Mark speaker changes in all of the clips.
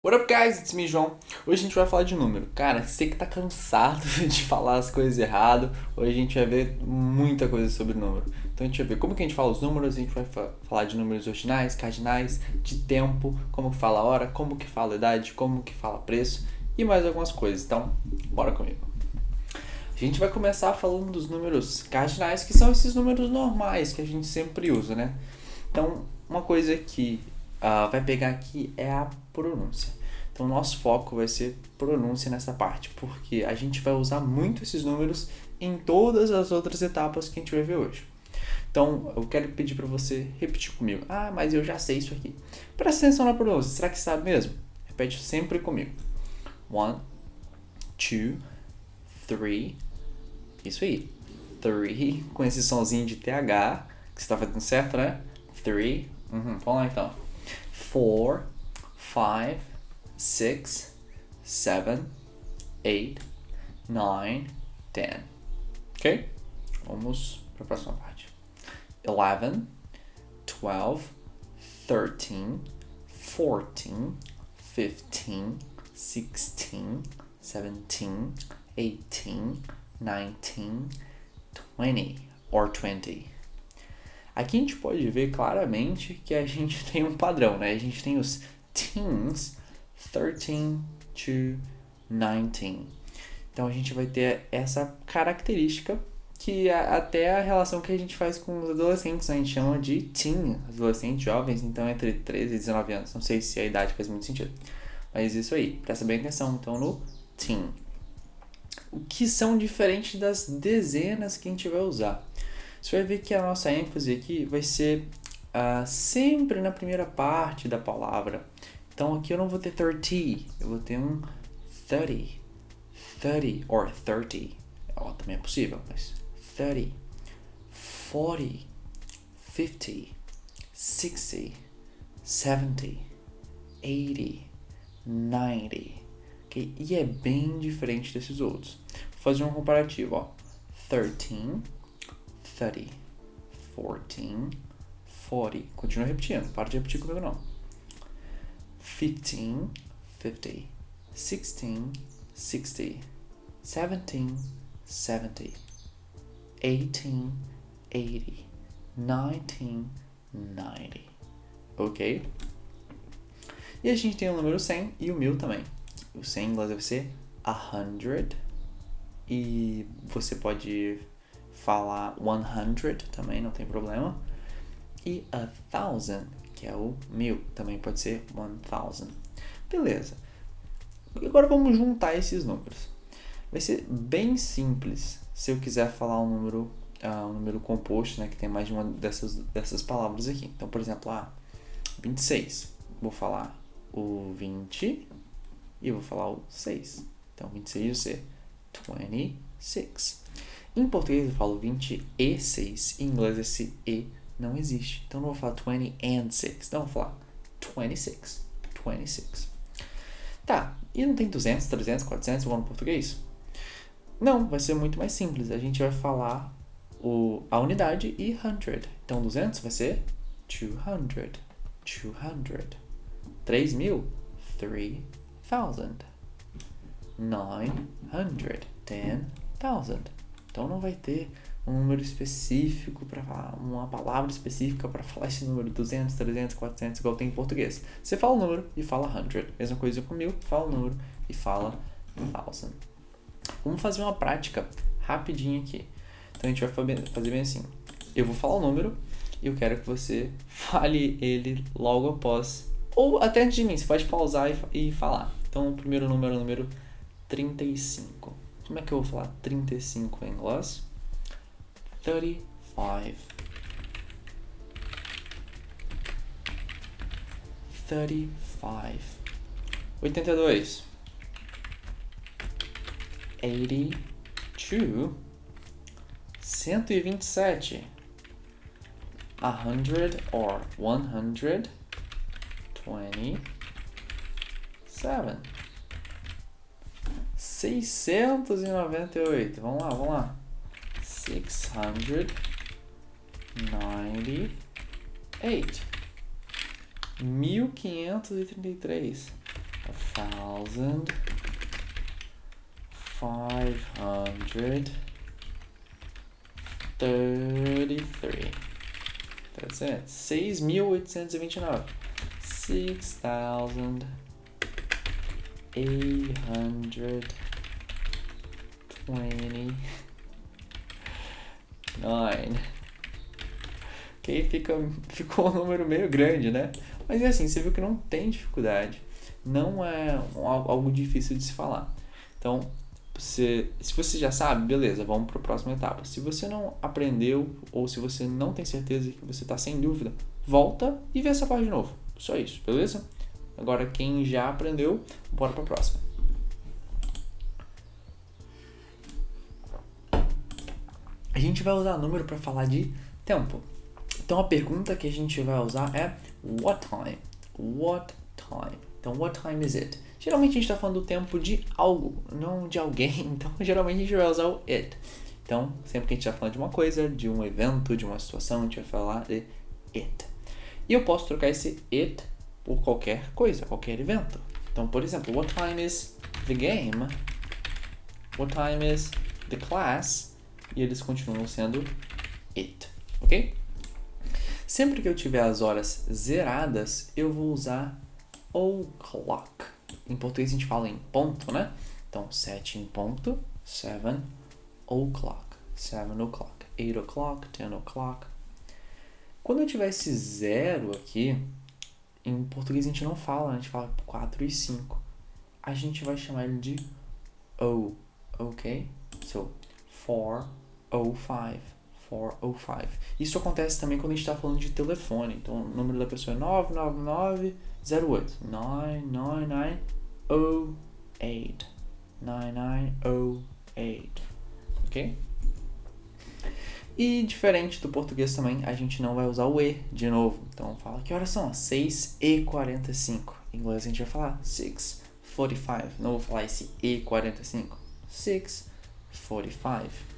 Speaker 1: What up, guys? It's me, João. Hoje a gente vai falar de número. Cara, você que tá cansado de falar as coisas errado, hoje a gente vai ver muita coisa sobre número. Então a gente vai ver como que a gente fala os números, a gente vai falar de números ordinais, cardinais, de tempo, como que fala a hora, como que fala a idade, como que fala preço e mais algumas coisas. Então, bora comigo. A gente vai começar falando dos números cardinais, que são esses números normais que a gente sempre usa, né? Então, uma coisa que vai pegar aqui é a pronúncia. Então, nosso foco vai ser pronúncia nessa parte, porque a gente vai usar muito esses números em todas as outras etapas que a gente vai ver hoje. Então, eu quero pedir para você repetir comigo. Ah, mas eu já sei isso aqui. Presta atenção na pronúncia. Será que sabe mesmo? Repete sempre comigo. 1, 2, 3. Isso aí. 3, com esse somzinho de TH, que você está fazendo certo, né? 3. Vamos lá então. 4, 5, 6, 7, 8, 9, 10. Ok? Vamos para a próxima parte. 11, 12, 13, 14, 15, 16, 17, 18, 19, 20 or 20. Aqui a gente pode ver claramente que a gente tem um padrão, né? A gente tem os teens, 13 to 19. Então a gente vai ter essa característica que é até a relação que a gente faz com os adolescentes, né? A gente chama de teen, adolescentes jovens, então entre 13 e 19 anos. Não sei se a idade faz muito sentido, mas isso aí, presta bem atenção então no teen. O que são diferentes das dezenas que a gente vai usar. Você vai ver que a nossa ênfase aqui vai ser sempre na primeira parte da palavra. Então aqui eu não vou ter 30, eu vou ter um 30, 30 or 30. Também é possível, mas 30, 40, 50, 60, 70, 80, 90. Okay? E é bem diferente desses outros. Vou fazer um comparativo, ó. 13, 30, 14, 40. Continua repetindo, para de repetir comigo não. 15, 50, 16, 60, 17, 70, 18, 80, 19, 90. Ok? E a gente tem o número 100 e o 1000 também. O 100 em inglês deve ser 100. E você pode falar 100 também, não tem problema. E 1000, que é o 1000, também pode ser 1000. Beleza. Agora vamos juntar esses números. Vai ser bem simples se eu quiser falar um número composto, né, que tem mais de uma dessas palavras aqui. Então, por exemplo, 26. Vou falar o 20 e vou falar o 6. Então, 26 vai ser 26. Em português eu falo 26, em inglês esse E não existe. Então não vou falar 20 and 6, então vou falar 26, 26. Tá, e não tem 200, 300, 400 igual no português? Não, vai ser muito mais simples. A gente vai falar a unidade e 100. Então 200 vai ser 200, 200. 3.000, 3,000. 900, 10,000. Então não vai ter um número específico para falar, uma palavra específica para falar esse número 200, 300, 400, igual tem em português. Você fala o número e fala 100. Mesma coisa com 1000, fala o número e fala 1000. Vamos fazer uma prática rapidinho aqui. Então a gente vai fazer bem assim. Eu vou falar o número e eu quero que você fale ele logo após, ou até antes de mim, você pode pausar e falar. Então o primeiro número é o número 35. Como é que eu vou falar 35 em inglês? 35. 35. 82. 82. 127. 100 or 127. 698. Vamos lá. 698. 1533. 1,533. That's it. 6.829. 6,829. Ok? Ficou um número meio grande, né? Mas é assim, você viu que não tem dificuldade. Não é algo difícil de se falar. Então, se você já sabe, beleza, vamos para a próxima etapa. Se você não aprendeu ou se você não tem certeza que você está sem dúvida, volta e vê essa parte de novo. Só isso, beleza? Agora, quem já aprendeu, bora para a próxima. A gente vai usar número para falar de tempo. Então, a pergunta que a gente vai usar é what time? What time? Então, what time is it? Geralmente a gente está falando do tempo de algo, não de alguém. Então, geralmente a gente vai usar o it. Então, sempre que a gente está falando de uma coisa, de um evento, de uma situação, a gente vai falar de it. E eu posso trocar esse it por qualquer coisa, qualquer evento. Então, por exemplo, what time is the game? What time is the class? E eles continuam sendo it, ok? Sempre que eu tiver as horas zeradas, eu vou usar o'clock. Em português a gente fala em ponto, né? Então, 7 em ponto, 7 o'clock, 7 o'clock, 8 o'clock, 10 o'clock. Quando eu tiver esse zero aqui, em português a gente não fala, a gente fala 4 e 5. A gente vai chamar ele de O, ok? So, 4:05. 4:05. Isso acontece também quando a gente está falando de telefone. Então, o número da pessoa é 99908. 99908. 9908. Ok? E diferente do português também, a gente não vai usar o E de novo. Então, fala que horas são? 6:45. Em inglês a gente vai falar 6:45. Não vou falar esse E45. 6:45.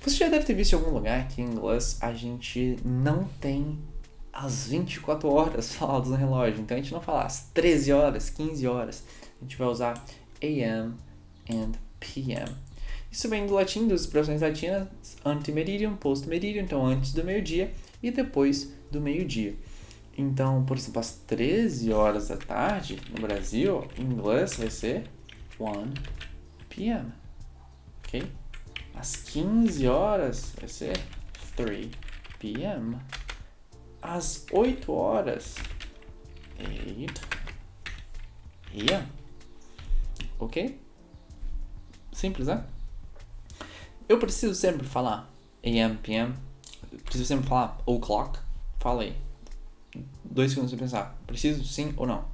Speaker 1: Você já deve ter visto em algum lugar que em inglês a gente não tem as 24 horas faladas no relógio. Então a gente não fala as 13 horas, 15 horas. A gente vai usar AM and PM. Isso vem do latim, das expressões latinas, ante-meridiem, post-meridiem, então antes do meio-dia e depois do meio-dia. Então, por exemplo, às 13 horas da tarde, no Brasil, em inglês vai ser 1 p.m. Ok? Às 15 horas vai ser 3 p.m. Às 8 horas, 8 a.m. Ok? Simples, né? Eu preciso sempre falar a.m., p.m. Preciso sempre falar o'clock. Fala aí. 2 segundos pra pensar. Preciso sim ou não?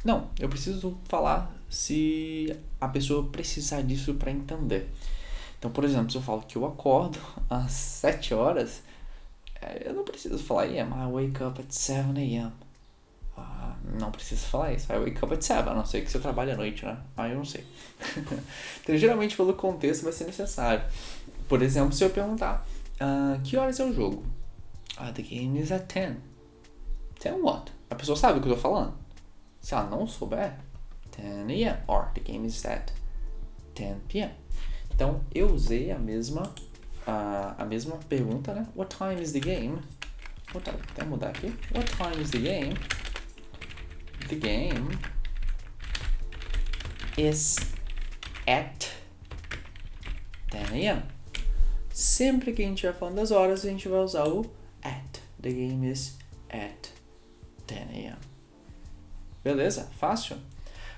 Speaker 1: Não, eu preciso falar se a pessoa precisar disso para entender. Então, por exemplo, se eu falo que eu acordo às 7 horas, eu não preciso falar I wake up at 7 a.m. Não preciso falar isso. I wake up at 7, a não ser que você trabalhe à noite, né? Eu não sei. Então, geralmente, pelo contexto, vai ser necessário. Por exemplo, se eu perguntar, que horas é o jogo? The game is at 10. 10 what? A pessoa sabe o que eu tô falando. Se ela não souber, 10 a.m. or the game is at 10 p.m. Então, eu usei a mesma pergunta, né? What time is the game? Vou até mudar aqui. What time is the game? The game is at 10 a.m. Sempre que a gente vai falando das horas, a gente vai usar o at. The game is at 10 a.m. Beleza? Fácil?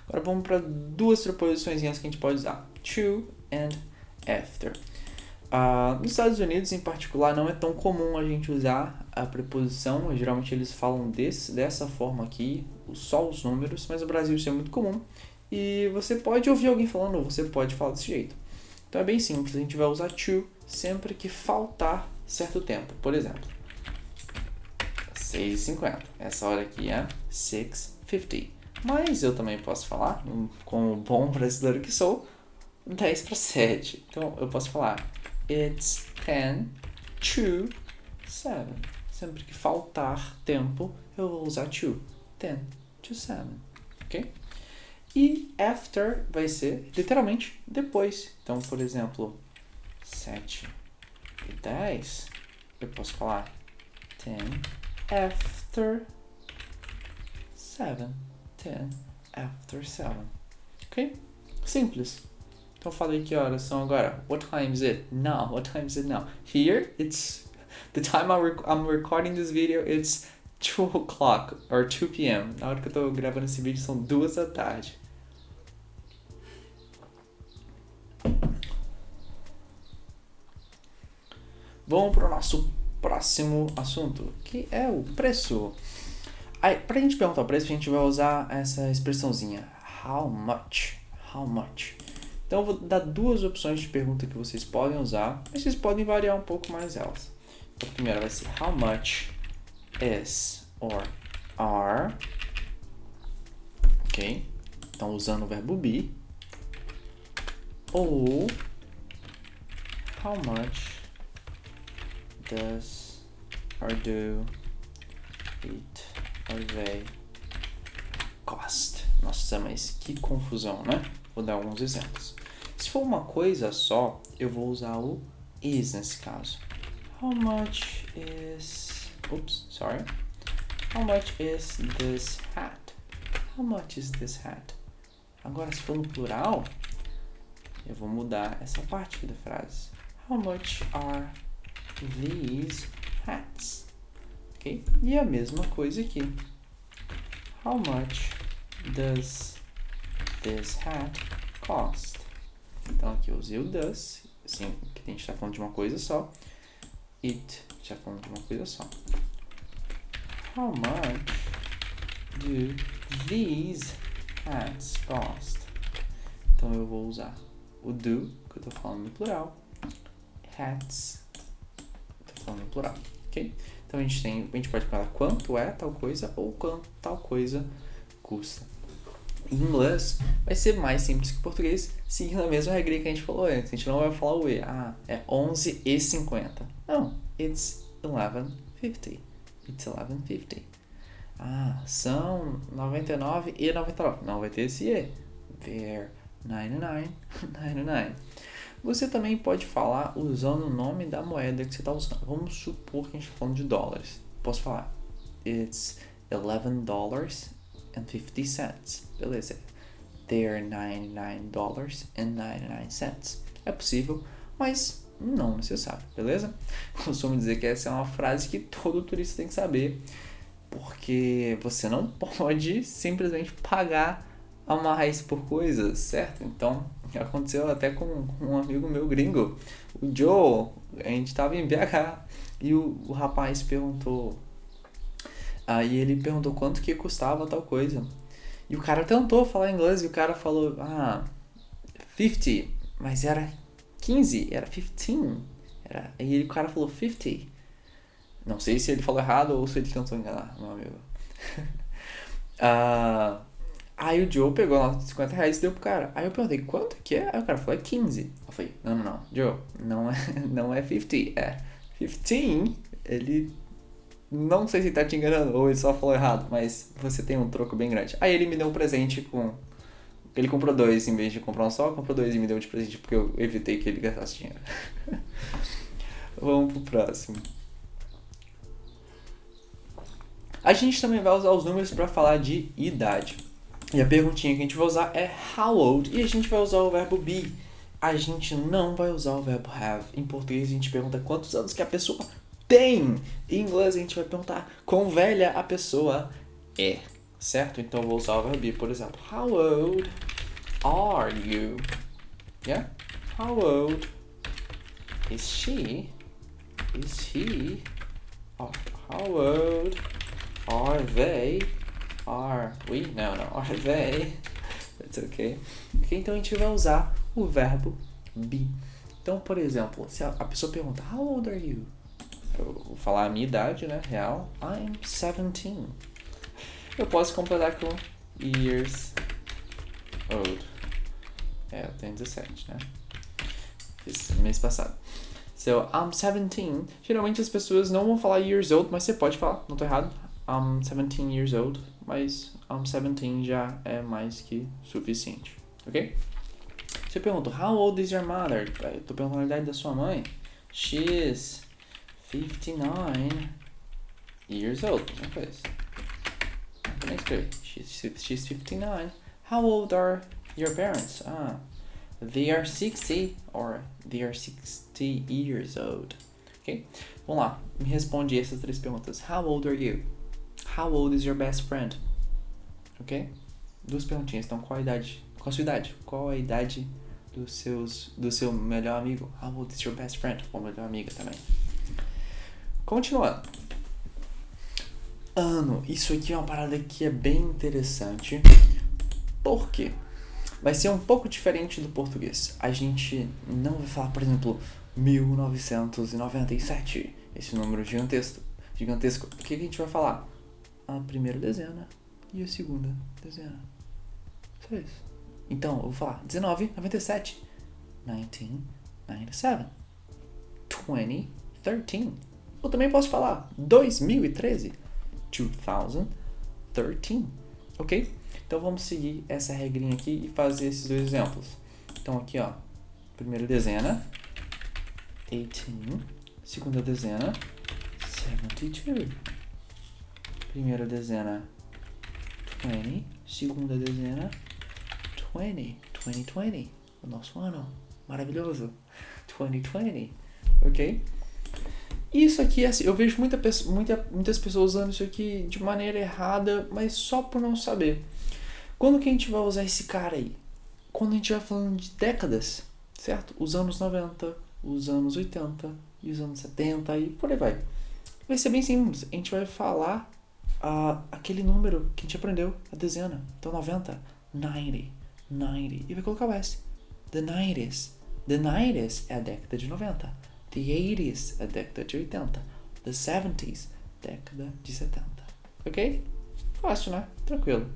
Speaker 1: Agora vamos para duas preposições que a gente pode usar. To and after. Nos Estados Unidos, em particular, não é tão comum a gente usar a preposição. Geralmente eles falam dessa forma aqui, só os números, mas no Brasil isso é muito comum. E você pode ouvir alguém falando, ou você pode falar desse jeito. Então é bem simples, a gente vai usar to sempre que faltar certo tempo. Por exemplo, 6h50. Essa hora aqui é 6:50. Mas eu também posso falar, como bom brasileiro que sou, 10:07. Então eu posso falar it's 10 to 7. Sempre que faltar tempo, eu vou usar to. 10 to 7. ok? E after vai ser literalmente depois. Então, por exemplo, 7:10, eu posso falar 10 after 7. 10 after 7. Ok? Simples. Então falei que horas são agora. What time is it now? What time is it now? Here, it's the time I'm recording this video, it's 2 o'clock or 2 p.m. Na hora que eu tô gravando esse vídeo são 2 da tarde. Vamos para o nosso próximo assunto, que é o preço. Aí, pra gente perguntar o preço, a gente vai usar essa expressãozinha. How much? How much? Então eu vou dar duas opções de pergunta que vocês podem usar, mas vocês podem variar um pouco mais elas. Então, a primeira vai ser how much is or are. Ok? Então usando o verbo be. Ou how much does or do it or they cost? Nossa, mas que confusão, né? Vou dar alguns exemplos. Se for uma coisa só, eu vou usar o is nesse caso. How much is... Oops, sorry. How much is this hat? How much is this hat? Agora, se for no plural, eu vou mudar essa parte aqui da frase. How much are these hats? Ok? E a mesma coisa aqui. How much does this hat cost? Então aqui eu usei o does, assim, que a gente está falando de uma coisa só. It, a gente está falando de uma coisa só. How much do these hats cost? Então eu vou usar o do, que eu estou falando no plural. Hats, estou falando no plural, ok? Então a gente pode falar quanto é tal coisa ou quanto tal coisa custa. Em inglês vai ser mais simples que em português, seguindo a mesma regra que a gente falou antes. A gente não vai falar o E. É 11:50. Não, it's 11:50. It's 11:50. São 99:99. Não vai ter esse E. They're 99.99. Você também pode falar usando o nome da moeda que você está usando. Vamos supor que a gente está falando de dólares. Posso falar it's $11.50. Beleza. They're $99.99. É possível, mas não necessário, beleza? Costumo dizer que essa é uma frase que todo turista tem que saber, porque você não pode simplesmente pagar a mais por coisas, certo? Então, aconteceu até com um amigo meu gringo, o Joe. A gente estava em BH e o rapaz perguntou... Aí ele perguntou quanto que custava tal coisa. E o cara tentou falar inglês e o cara falou, 50, mas era 15, era 15. E o cara falou 50. Não sei se ele falou errado ou se ele tentou enganar, meu amigo. Aí o Joe pegou a nota de R$50 e deu pro cara. Aí eu perguntei, quanto que é? Aí o cara falou, é 15. Eu falei, não, Joe, não é 50, é 15. Ele... Não sei se ele tá te enganando ou ele só falou errado, mas você tem um troco bem grande. Aí ele me deu um presente com... Ele comprou 2 em vez de comprar um só, comprou 2 e me deu de presente porque eu evitei que ele gastasse dinheiro. Vamos pro próximo. A gente também vai usar os números para falar de idade. E a perguntinha que a gente vai usar é how old, e a gente vai usar o verbo be. A gente não vai usar o verbo have. Em português a gente pergunta quantos anos que a pessoa tem. Em inglês a gente vai perguntar quão velha a pessoa é, certo? Então eu vou usar o verbo be, por exemplo. How old are you? Yeah? How old is she? Is he? How old are they? Are we? No. Are they? That's okay. Ok, então a gente vai usar o verbo be. Então, por exemplo, se a pessoa pergunta, how old are you? Eu vou falar a minha idade, né? Real. I'm 17. Eu posso completar com years old. Eu tenho 17, né? Fiz mês passado. So, I'm 17. Geralmente as pessoas não vão falar years old, mas você pode falar, não tô errado. I'm 17 years old. mas 17 já é mais que suficiente, ok? Se eu pergunto, how old is your mother? Eu tô perguntando a idade da sua mãe. She's 59 years old. Uma coisa. Também escrevi. She's 59. How old are your parents? They are 60 or they are 60 years old. Ok? Vamos lá. Me responde essas 3 perguntas. How old are you? How old is your best friend? Ok? 2 perguntinhas. Então, qual a sua idade? Qual a idade do seu melhor amigo? How old is your best friend? Ou melhor amiga também. Continuando. Ano. Isso aqui é uma parada que é bem interessante. Por quê? Vai ser um pouco diferente do português. A gente não vai falar, por exemplo, 1997. Esse número gigantesco. O que a gente vai falar? A primeira dezena e a segunda dezena. Só isso. Então, eu vou falar 1997. 1997. 2013. Eu também posso falar 2013. 2013. Ok? Então, vamos seguir essa regrinha aqui e fazer esses 2 exemplos. Então, aqui, ó. Primeira dezena. 18. Segunda dezena. 72. Primeira dezena. 20. Segunda dezena. 20. 2020. O nosso ano. Maravilhoso. 2020. Ok? Isso aqui, assim, eu vejo muitas pessoas usando isso aqui de maneira errada, mas só por não saber. Quando que a gente vai usar esse cara aí? Quando a gente vai falando de décadas, certo? Os anos 90, os anos 80 e os anos 70 e por aí vai. Vai ser bem simples. A gente vai falar aquele número que a gente aprendeu, a dezena. Então 90, 90, 90. E vai colocar o S. The 90s. The 90s é a década de 90. The 80s é a década de 80. The 70s, década de 70. Ok? Fácil, né? Tranquilo.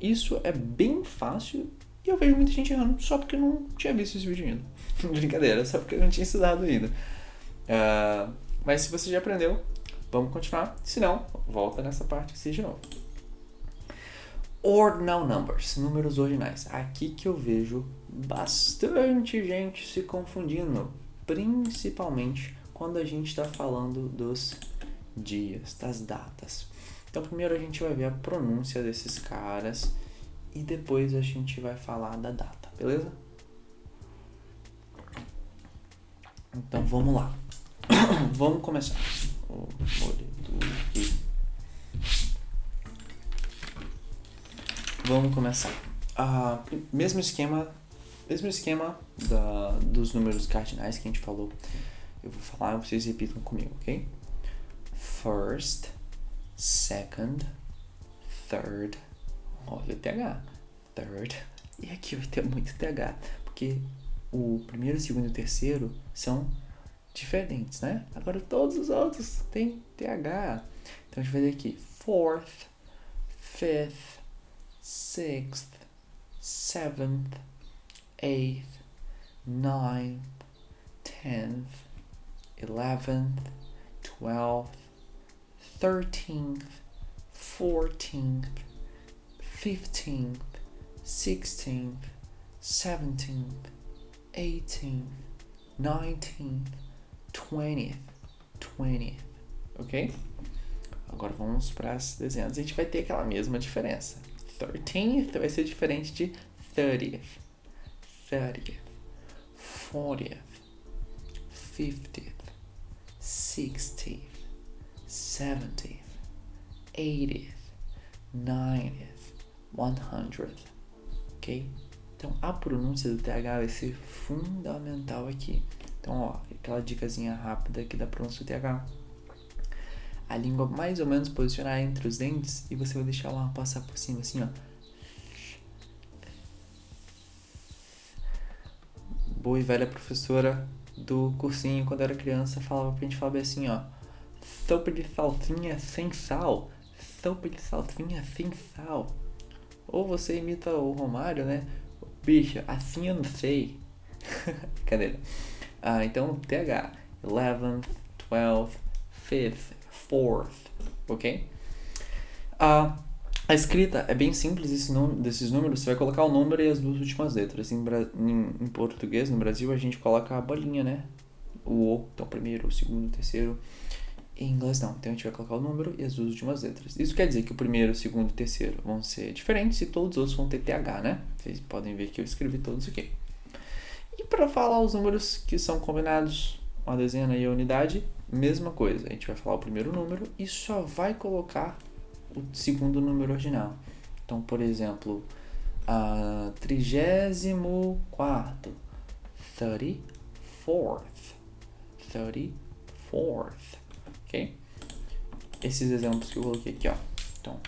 Speaker 1: Isso é bem fácil e eu vejo muita gente errando só porque eu não tinha visto esse vídeo ainda. Brincadeira, só porque eu não tinha estudado ainda. Mas se você já aprendeu, vamos continuar. Se não, volta nessa parte aqui de novo. Ordinal numbers, números ordinais. Aqui que eu vejo bastante gente se confundindo, principalmente quando a gente está falando dos dias, das datas. Então primeiro a gente vai ver a pronúncia desses caras e depois a gente vai falar da data, beleza? Então vamos lá. Vamos começar. Vamos começar. Mesmo esquema dos números cardinais que a gente falou. Eu vou falar e vocês repitam comigo, ok? First, second, third. Olha o TH. Third. E aqui vai ter muito TH. Porque o primeiro, o segundo e o terceiro são diferentes, né? Agora todos os outros têm TH. Então a gente vai ver aqui. Fourth, fifth, sixth, seventh, eighth, ninth, 10th, 11th, 12th, 13th, 14th, 15th, 16th, 17th, 18th, 19th, 20th, ok? Agora vamos para as dezenas. A gente vai ter aquela mesma diferença. 13th vai ser diferente de 30th, 30th, 40th, 50th, 60th, 70th, 80th, 90th, 100th, ok? Então a pronúncia do TH vai ser fundamental aqui. Então, ó, aquela dicasinha rápida aqui da pronúncia do TH. A língua mais ou menos posicionar entre os dentes e você vai deixar ela passar por cima, assim, ó. Boa e velha professora do cursinho, quando eu era criança, falava pra gente falar assim, ó. Sopa de salsinha sem sal. Sopa de salsinha sem sal. Ou você imita o Romário, né? Bicho, assim eu não sei. Brincadeira. Então, TH. 11th, 12th, 5th, 4th. Ok? A escrita é bem simples desses números. Você vai colocar o número e as duas últimas letras. Em português, no Brasil, a gente coloca a bolinha, né? O, então primeiro, o segundo, o terceiro. Em inglês não, então a gente vai colocar o número e as duas últimas letras. Isso quer dizer que o primeiro, o segundo e o terceiro vão ser diferentes e todos os outros vão ter TH, né? Vocês podem ver que eu escrevi todos aqui. E para falar os números que são combinados, a dezena e a unidade, mesma coisa. A gente vai falar o primeiro número e só vai colocar o segundo número original. Então, por exemplo, 34º, 34th, ok? Esses exemplos que eu coloquei aqui, ó. Então,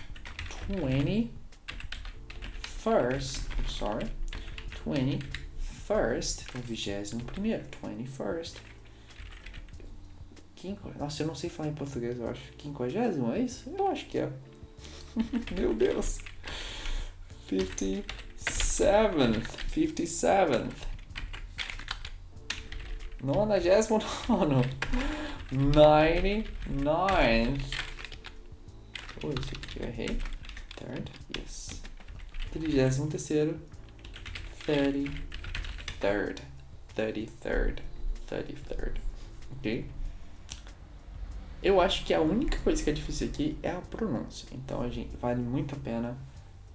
Speaker 1: 21st, 21st, então 21º, 21st. Nossa, eu não sei falar em português, eu acho. 50º, é isso? Eu acho que é. Meu Deus. 57th. 99º. 99th. Oh, esse aqui eu errei. Third, yes. 33º. 33rd. Ok? Eu acho que a única coisa que é difícil aqui é a pronúncia. Então, vale muito a pena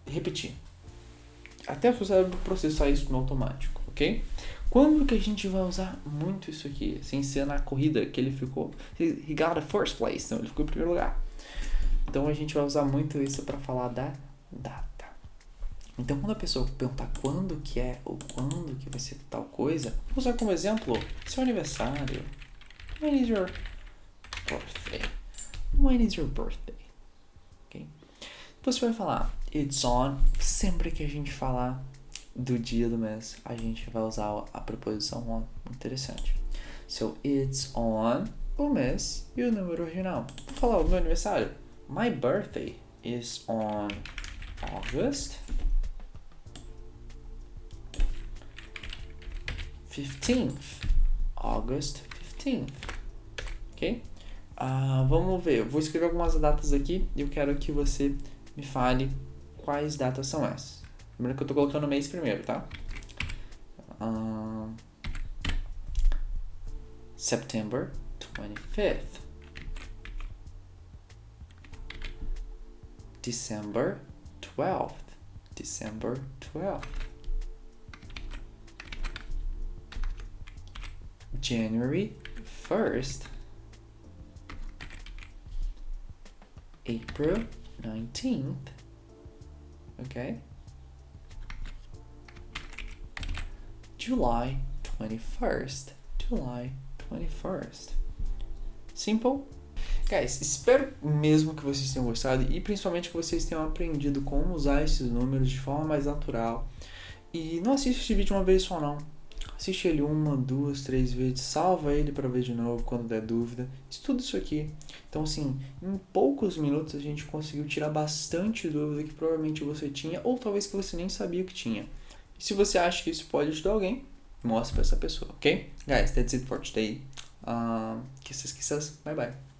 Speaker 1: repetir. Até o seu cérebro processar isso no automático, ok? Quando que a gente vai usar muito isso aqui? Sem ser na corrida, que ele ficou... He got the first place, então ele ficou em primeiro lugar. Então, a gente vai usar muito isso para falar da data. Então, quando a pessoa perguntar quando que é ou quando que vai ser tal coisa, vou usar como exemplo seu aniversário. When is your birthday? When is your birthday? Okay? Você vai falar it's on. Sempre que a gente falar do dia do mês, a gente vai usar a preposição on. Interessante. So, it's on o mês e o número original. Vou falar o meu aniversário. My birthday is on August 15th. August 15th. Ok? Vamos ver. Eu vou escrever algumas datas aqui e eu quero que você me fale quais datas são essas. Lembrando que eu tô colocando o mês primeiro, tá? September 25th. December 12th. December 12th. January 1st. April 19th. Okay. July 21st. July 21st. Simple? Guys, espero mesmo que vocês tenham gostado e principalmente que vocês tenham aprendido como usar esses números de forma mais natural. E não assista esse vídeo uma vez só não. Assiste ele 1, 2, 3 vezes, salva ele para ver de novo quando der dúvida. Estuda isso aqui. Então, assim, em poucos minutos a gente conseguiu tirar bastante dúvida que provavelmente você tinha ou talvez que você nem sabia que tinha. E se você acha que isso pode ajudar alguém, mostre para essa pessoa, ok? Guys, that's it for today. Kisses, kisses. Bye bye.